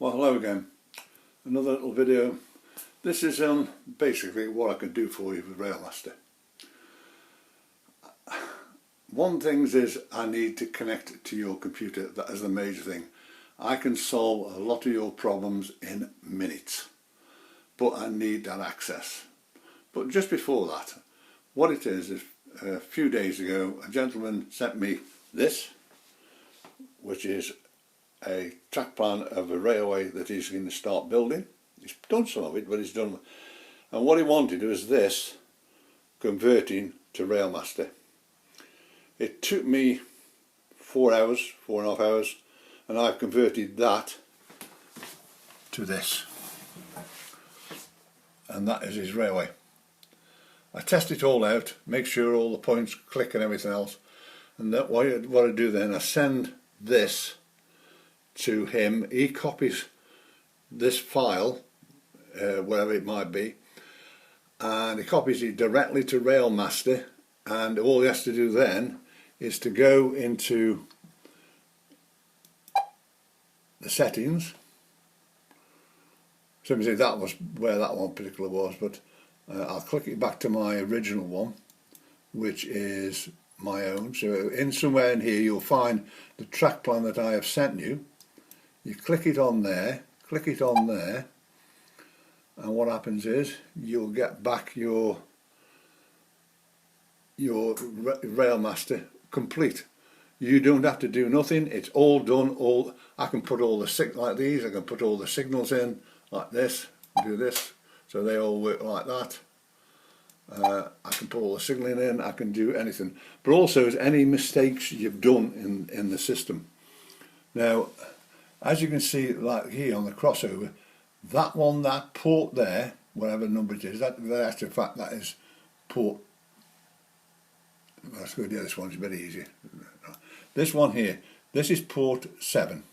Well, hello again. Another little video. This is basically what I can do for you with Railmaster. One thing is I need to connect to your computer. That is the major thing. I can solve a lot of your problems in minutes, but I need that access. But just before that, what it is a few days ago a gentleman sent me this, which is a track plan of a railway that he's going to start building. He's done some of it, but he's done. And what he wanted was this converting to Railmaster. It took me 4 hours, 4.5 hours, and I've converted that to this. And that is his railway. I test it all out, make sure all the points click and everything else. And that what I do then, I send this to him. He copies this file, whatever it might be, and he copies it directly to Railmaster, and all he has to do then is to go into the settings. Somebody said that was where that one particular was, but I'll click it back to my original one, which is my own. So in somewhere in here you'll find the track plan that I have sent you. You click it on there, and what happens is you'll get back your Railmaster complete. You don't have to do nothing, it's all done. I can put all the like these, I can put all the signals in like this, do this, so they all work like that. I can put all the signalling in, I can do anything. But also any mistakes you've done in the system. Now, as you can see, like here on the crossover, that one, that port there, whatever number it is, that actually, in fact, that is port. That's good. Yeah, this one's a bit easier. This one here, this is port 7.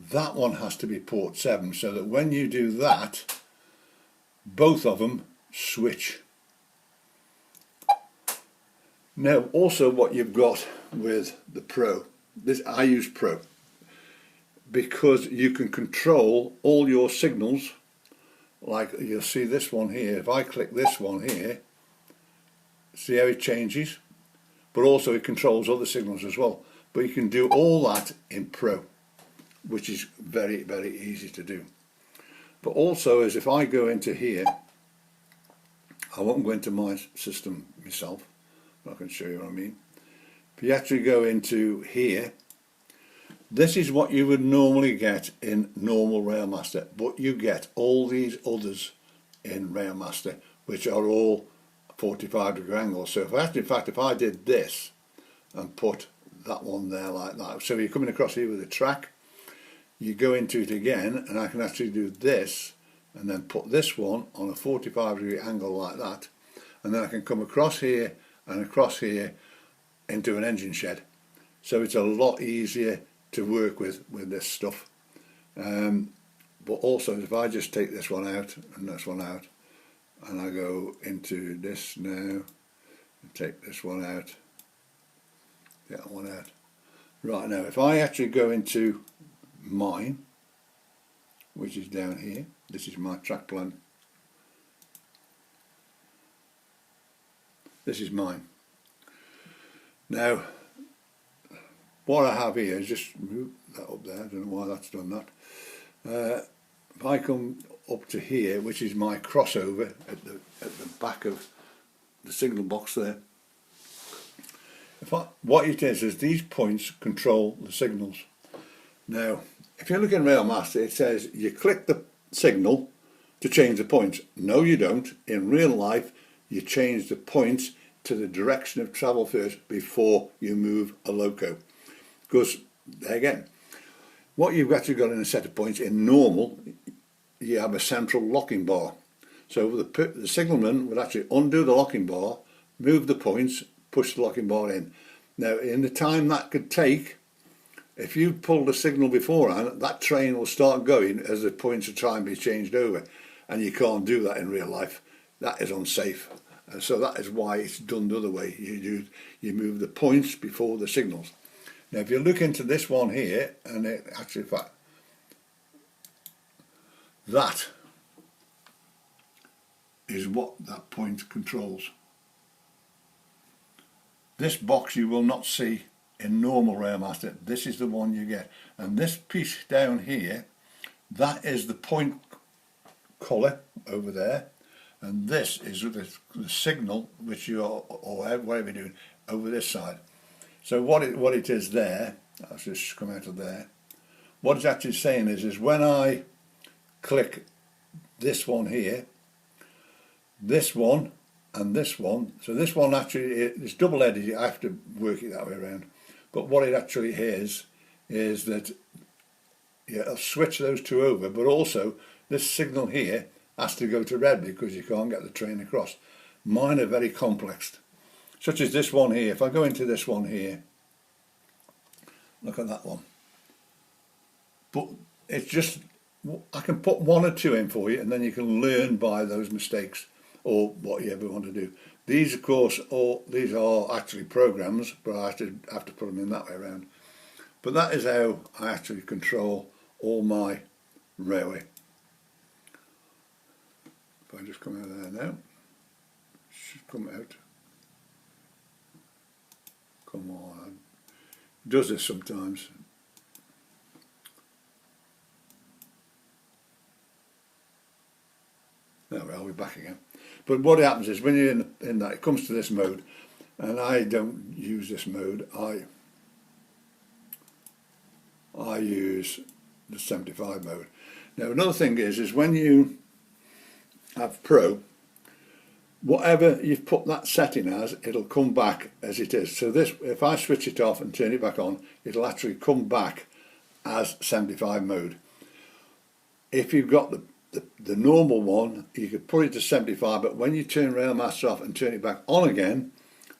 That one has to be port 7, so that when you do that, both of them switch. Now, also what you've got with the Pro, I use Pro, because you can control all your signals. Like you'll see this one here, if I click this one here, see how it changes, but also it controls other signals as well. But you can do all that in Pro, which is very, very easy to do. But also is if I go into here, I won't go into my system myself, but I can show you what I mean. If you actually go into here, this is what you would normally get in normal Railmaster, but you get all these others in Railmaster, which are all 45-degree angles. So if I did this and put that one there like that, so you're coming across here with a track, you go into it again, and I can actually do this and then put this one on a 45-degree angle like that, and then I can come across here and across here into an engine shed. So it's a lot easier to work with this stuff. But also if I just take this one out and this one out, and I go into this now and take this one out, get that one out. Right, now if I actually go into mine, which is down here, this is my track plan, this is mine. Now what I have here is just move that up there, I don't know why that's done that. If I come up to here, which is my crossover at the back of the signal box there, what it is these points control the signals. Now if you look in Railmaster, it says you click the signal to change the points. No, you don't. In real life you change the points to the direction of travel first before you move a loco. Because, again, what you've actually got in a set of points, in normal, you have a central locking bar. So the signalman would actually undo the locking bar, move the points, push the locking bar in. Now, in the time that could take, if you pull the signal beforehand, that train will start going as the points are trying to be changed over. And you can't do that in real life. That is unsafe. So that is why it's done the other way. You move the points before the signals. Now if you look into this one here, and it actually, in fact, That is what that point controls. This box you will not see in normal Railmaster. This is the one you get, and this piece down here, that is the point colour over there, and this is the signal which you are, or whatever you're doing, over this side. So what it is there, I'll just come out of there. What it's actually saying is when I click this one here, this one and this one, so this one actually, it's double-headed, I have to work it that way around, but what it actually is that I'll switch those two over, but also this signal here has to go to red because you can't get the train across. Mine are very complex, such as this one here. If I go into this one here, look at that one. But it's just, I can put one or two in for you, and then you can learn by those mistakes or what you ever want to do. These, of course, these are actually programs, but I have to put them in that way around. But that is how I actually control all my railway. If I just come out of there now, it should come out. Come on, it does this sometimes. There we are, we're back again. But what happens is when you're in that, it comes to this mode, and I don't use this mode. I use the 75 mode. Now another thing is when you have Pro, whatever you've put that setting as, it'll come back as it is. So this, if I switch it off and turn it back on, it'll actually come back as 75 mode. If you've got the normal one, you could put it to 75, but when you turn Railmaster off and turn it back on again,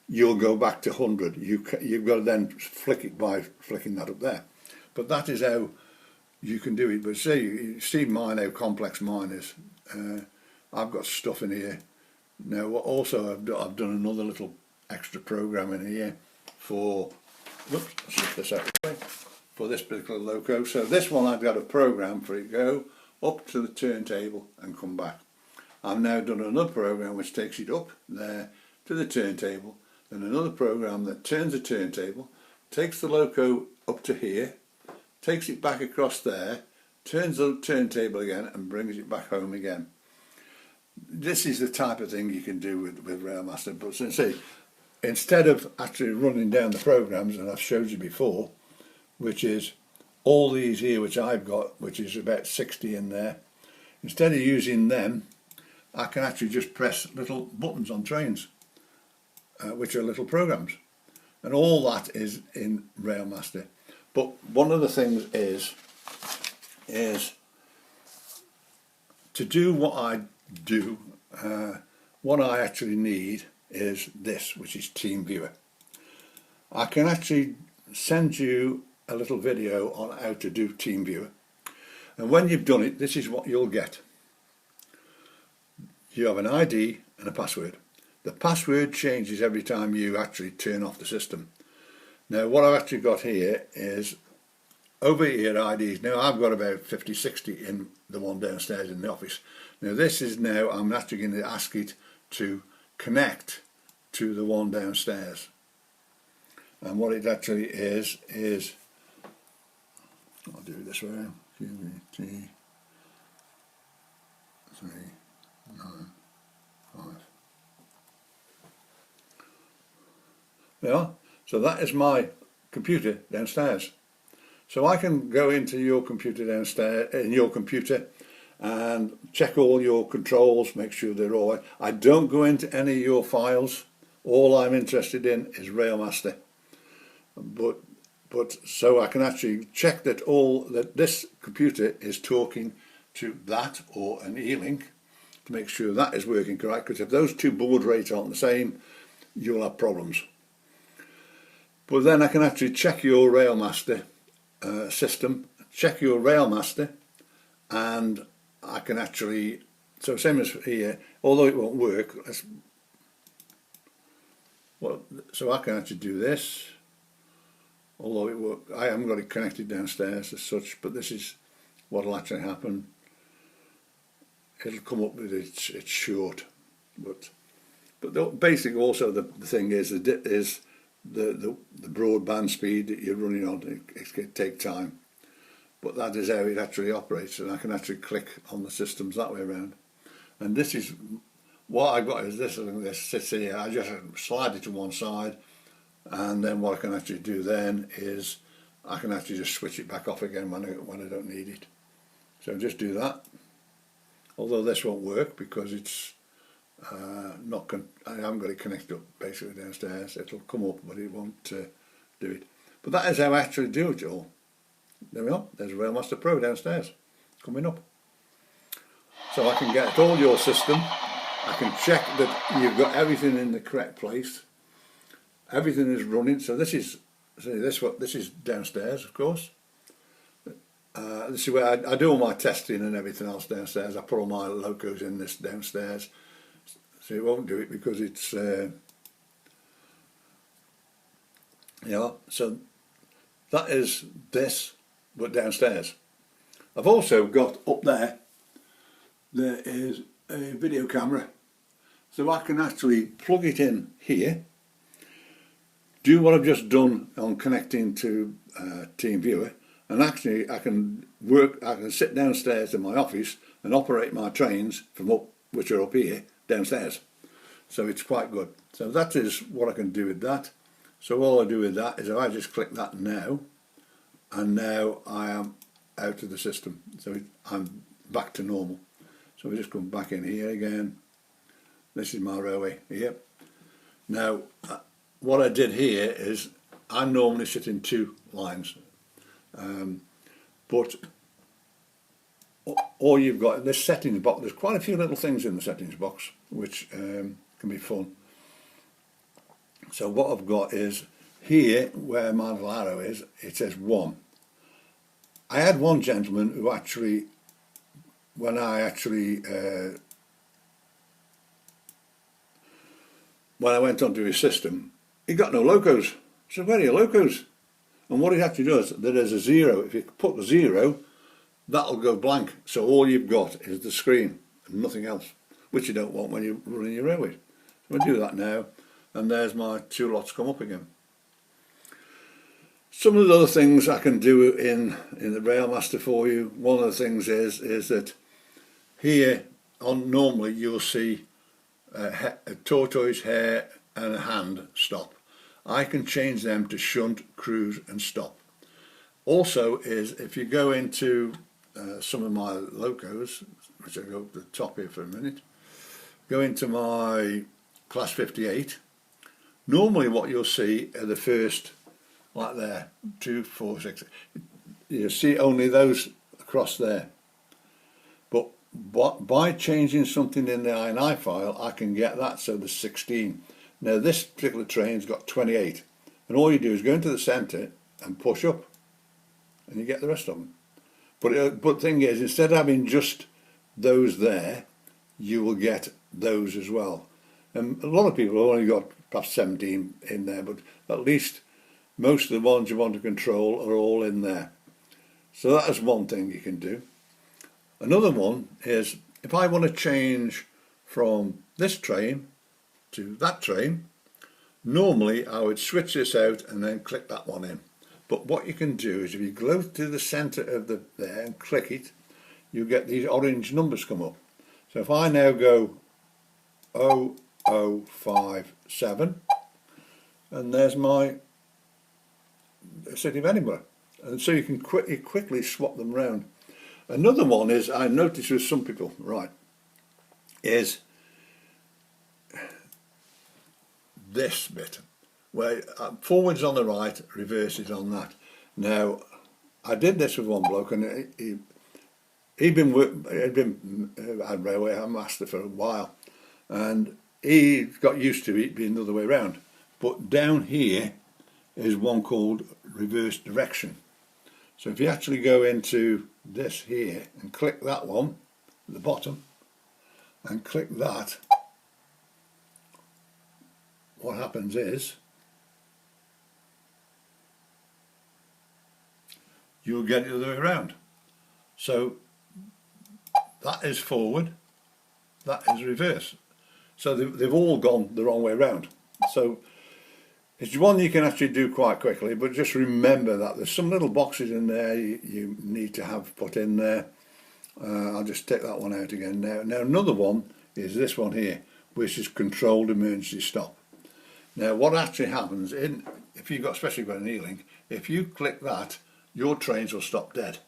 you'll go back to 100. You've got to then flick it by flicking that up there. But that is how you can do it. But see, you see mine, how complex mine is. I've got stuff in here. Now also I've done another little extra program in here for, whoops, shift this out of the way, for this particular loco. So this one I've got a program for it to go up to the turntable and come back. I've now done another program which takes it up there to the turntable, then another program that turns the turntable, takes the loco up to here, takes it back across there, turns the turntable again and brings it back home again. This is the type of thing you can do with Railmaster. But see, instead of actually running down the programs, and I've showed you before, which is all these here which I've got, which is about 60 in there, instead of using them, I can actually just press little buttons on trains, which are little programs, and all that is in Railmaster. But one of the things is to do what I do, what I actually need is this, which is TeamViewer. I can actually send you a little video on how to do TeamViewer, and when you've done it, this is what you'll get. You have an ID and a password. The password changes every time you actually turn off the system. Now what I've actually got here is over here IDs. Now I've got about 50, 60 in the one downstairs in the office. Now this is now, I'm actually going to ask it to connect to the one downstairs. And what it actually is I'll do it this way, QVT 3, 9, 5. Yeah, so that is my computer downstairs. So I can go into your computer downstairs, in your computer, and check all your controls, make sure they're all right. I don't go into any of your files. All I'm interested in is Railmaster. But so I can actually check that this computer is talking to that or an E-Link to make sure that is working correct, because if those two baud rates aren't the same, you'll have problems. But then I can actually check your Railmaster system, check your Railmaster, and I can actually, so same as here, although it won't work, so I can actually do this, although it won't, I haven't got it connected downstairs as such, but this is what will actually happen. it'll come up with it's short. But the basic also the thing is the broadband speed that you're running on. It's going to take time, but that is how it actually operates, and I can actually click on the systems that way around. And this is what I've got is this sits here. I just slide it to one side, and then what I can actually do then is I can actually just switch it back off again when I don't need it. So just do that. Although this won't work because it's I haven't got it connected up basically downstairs. It'll come up, but it won't do it. But that is how I actually do it all. There we are. There's a Railmaster Pro downstairs coming up. So I can get all your system. I can check that you've got everything in the correct place. Everything is running. So this is this is downstairs, of course. This is where I do all my testing and everything else downstairs. I put all my locos in this downstairs. So it won't do it because it's so that is this, but downstairs. I've also got up there is a video camera, so I can actually plug it in here, do what I've just done on connecting to TeamViewer, and actually I can sit downstairs in my office and operate my trains from up, which are up here, downstairs. So it's quite good. So that is what I can do with that. So all I do with that is I just click that now, and now I am out of the system. So I'm back to normal. So we just come back in here again. This is my railway here. Now what I did here is I normally sit in two lines, but all you've got in this settings box, there's quite a few little things in the settings box which can be fun. So what I've got is here where my little arrow is, it says 1. I had one gentleman who actually, when I went onto his system, he got no locos. So where are your locos? And what he actually does, there's a 0. If you put the 0, that'll go blank. So all you've got is the screen and nothing else, which you don't want when you're running your railways. So I'll do that now, and there's my two lots come up again. Some of the other things I can do in the Railmaster for you, one of the things is that here normally you'll see a tortoise, hare and a hand stop. I can change them to shunt, cruise and stop. Also is if you go into some of my locos, which I'll go to the top here for a minute, go into my class 58, normally what you'll see are the first, like there, 2, 4, 6, you see only those across there. But by changing something in the INI file, I can get that, so there's 16. Now this particular train's got 28, and all you do is go into the centre and push up, and you get the rest of them. But the thing is, instead of having just those there, you will get those as well. And a lot of people have only got perhaps 17 in there, but at least most of the ones you want to control are all in there. So that is one thing you can do. Another one is if I want to change from this train to that train, normally I would switch this out and then click that one in. But what you can do is if you go to the centre of there and click it, you get these orange numbers come up. So if I now go 0057, and there's my City of Edinburgh, and so you can quickly swap them round. Another one is I noticed with some people, right, is this bit where forwards on the right, reverse is on that. Now I did this with one bloke, and he'd been at Railway Master for a while, and he got used to it being the other way around. But down here is one called reverse direction. So if you actually go into this here and click that one at the bottom and click that, what happens is you'll get it the other way around. So that is forward, that is reverse. So they've all gone the wrong way round. So it's one you can actually do quite quickly, but just remember that there's some little boxes in there you need to have put in there. I'll just take that one out again now. Now another one is this one here, which is controlled emergency stop. Now what actually happens, if you've got, especially got an E-link, if you click that, your trains will stop dead.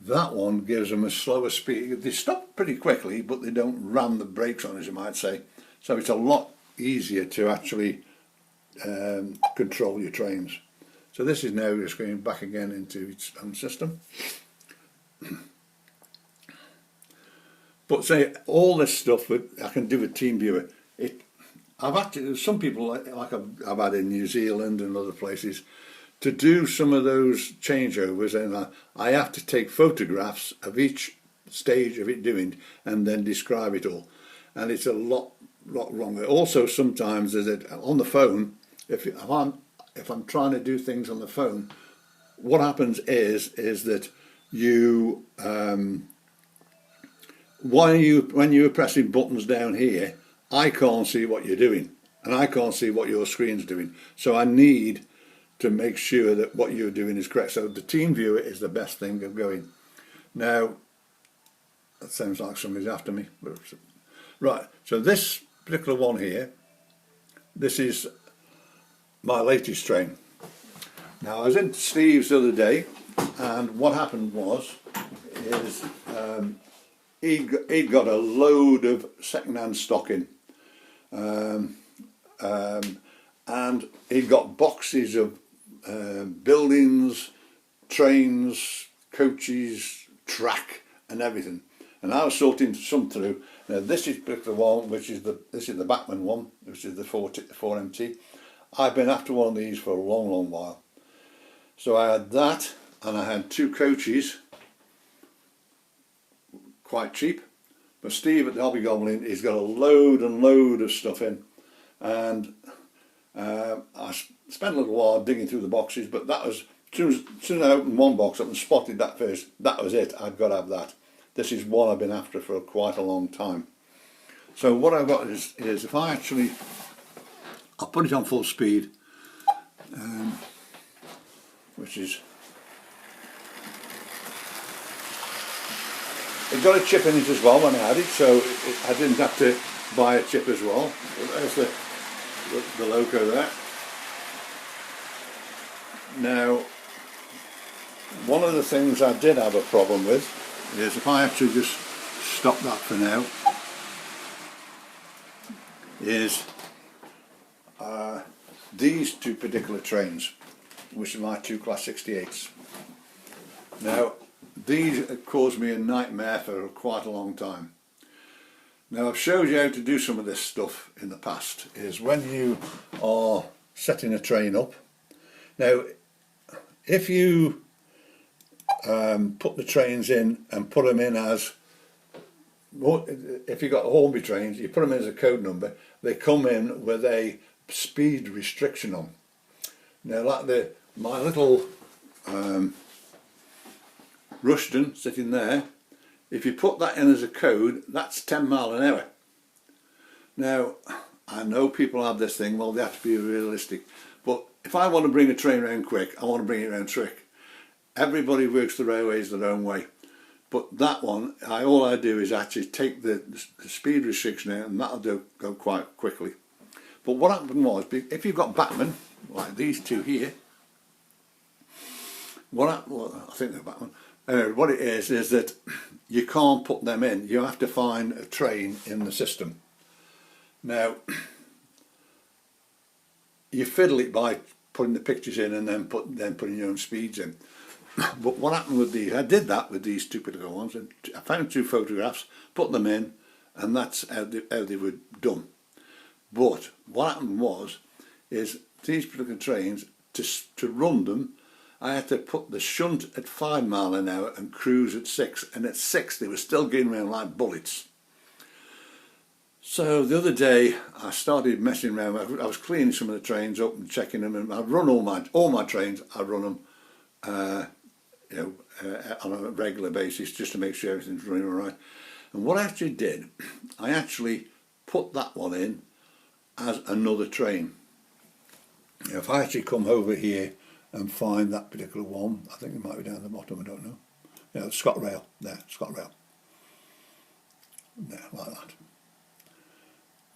That one gives them a slower speed. They stop pretty quickly, but they don't ram the brakes on, as you might say. So it's a lot easier to actually control your trains. So this is now just going back again into its own system. But say all this stuff I can do with TeamViewer. I've actually, some people like I've had in New Zealand and other places, to do some of those changeovers, and I have to take photographs of each stage of it doing and then describe it all, and it's a lot longer. Also, sometimes is it on the phone. If I'm trying to do things on the phone, what happens is that you when you're pressing buttons down here, I can't see what you're doing, and I can't see what your screen's doing. So I need to make sure that what you're doing is correct. So the TeamViewer is the best thing of going. Now, that sounds like somebody's after me. Right, so this particular one here, this is my latest train. Now, I was in Steve's the other day, and what happened was, he'd got a load of second-hand stock in. And he'd got boxes of buildings, trains, coaches, track, and everything. And I was sorting some through. Now this is the one, this is the Bachmann one, which is the 4MT. I've been after one of these for a long while. So I had that, and I had two coaches, quite cheap. But Steve at the Hobby Goblin, he's got a load and load of stuff in, and I spent a little while digging through the boxes, but that was, as soon as I opened one box up and spotted that first, that was it. I've got to have that. This is one I've been after for quite a long time. So what I've got is if I'll put it on full speed, which is, it got a chip in it as well when I had it, so I didn't have to buy a chip as well. There's the logo there. Now, one of the things I did have a problem with is if I actually just stop that for now, is these two particular trains, which are my two Class 68s. Now, these have caused me a nightmare for quite a long time. Now, I've showed you how to do some of this stuff in the past, is when you are setting a train up. Now, if you put the trains in and put them in as, if you've got Hornby trains, you put them in as a code number, they come in with a speed restriction on. Now, like my little Rushton sitting there, if you put that in as a code, that's 10 mile an hour. Now, I know people have this thing, well, they have to be realistic, but if I want to bring a train around quick, I want to bring it around quick. Everybody works the railways their own way, but that one, all I do is actually take the speed restriction out, and that'll go quite quickly. But what happened was, if you've got Bachmann, like these two here, I think they're Bachmann. What it is that you can't put them in. You have to find a train in the system. Now, you fiddle it by putting the pictures in and then putting your own speeds in. But what happened with these, I did that with these two particular ones, and I found two photographs, put them in, and that's how they were done. But what happened is these particular trains, to run them, I had to put the shunt at 5 mile an hour and cruise at 6, and at 6 they were still going around like bullets. So the other day I started messing around. I was cleaning some of the trains up and checking them, and I've run all my trains. I run them on a regular basis just to make sure everything's running all right. And what I actually did, I actually put that one in as another train. Now, if I actually come over here and find that particular one, I think it might be down the bottom, I don't know. Yeah, ScotRail, there, ScotRail. There, like that.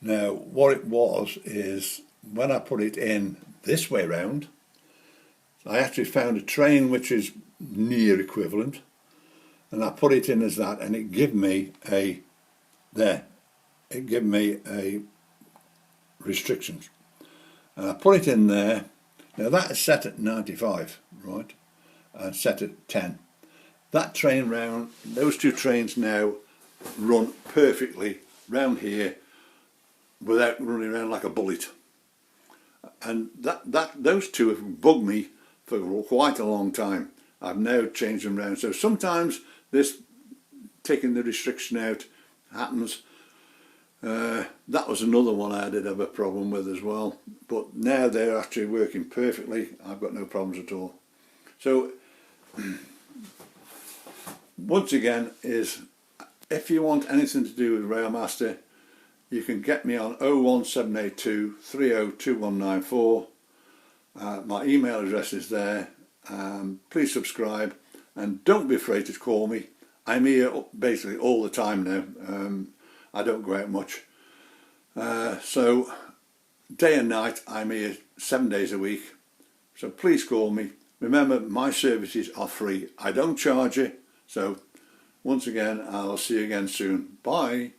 Now, what it was is, when I put it in this way round, I actually found a train which is near equivalent, and I put it in as that, and it gave me a, there, it gave me a restrictions. And I put it in there. Now that is set at 95, right, and set at 10. That train round, those two trains now run perfectly round here without running around like a bullet. And those two have bugged me for quite a long time. I've now changed them round. So sometimes this taking the restriction out happens. That was another one I did have a problem with as well, but now they're actually working perfectly. I've got no problems at all. So once again, is if you want anything to do with Railmaster, you can get me on 01782 302194. My email address is there. Please subscribe, and don't be afraid to call me. I'm here basically all the time now. I don't go out much. So day and night I'm here 7 days a week. So please call me. Remember, my services are free. I don't charge you. So once again, I'll see you again soon. Bye.